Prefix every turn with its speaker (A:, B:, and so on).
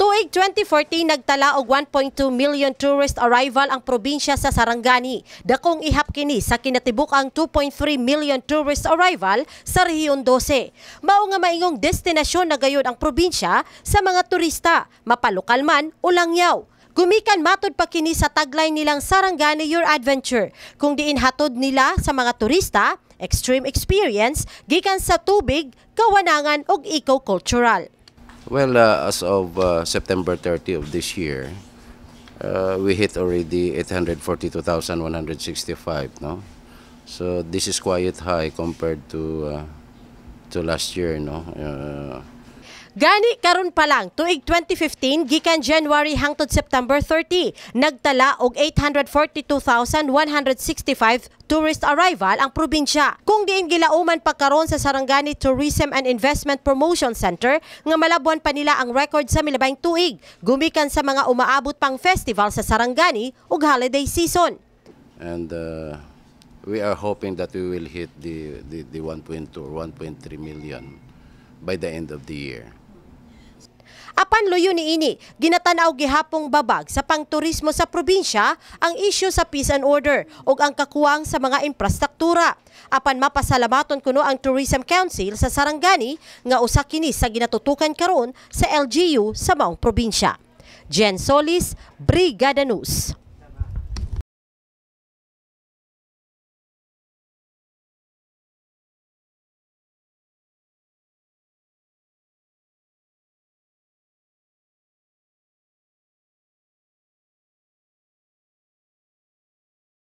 A: Tuig 2014 nagtala og 1.2 million tourist arrival ang probinsya sa Sarangani. Dakong ihap kini sa kinatibuk-ang 2.3 million tourist arrival sa Rehiyon 12. Mao nga maingong destinasyon na gayud ang probinsya sa mga turista, mapalokal man o langyaw. Gumikan matud pa kini sa tagline nilang Sarangani Your Adventure, kung diin hatod nila sa mga turista extreme experience gikan sa tubig, kawanangan ug eco-cultural.
B: Well, as of September 30 of this year, we hit already 842,165, no? So this is quite high compared to last year, no?
A: Gani karon pa lang tuig 2015 gikan January hangtod September 30 nagtala og 842,165 tourist arrival ang probinsya. Kung diin gilauman pa karon sa Sarangani Tourism and Investment Promotion Center nga malabuan pa nila ang record sa milabing tuig gumikan sa mga umaabot pang festival sa Sarangani ug holiday season.
B: And we are hoping that we will hit the 1.2 or 1.3 million by the end of the year.
A: Apan luyo niini, ginatanaw gihapong babag sa pangturismo sa probinsya ang isyu sa peace and order ug ang kakuwang sa mga infrastruktura. Apan mapasalamaton kuno ang Tourism Council sa Sarangani nga usa kini sa ginatutukan karon sa LGU sa maong probinsya. Jen Solis, Brigada News.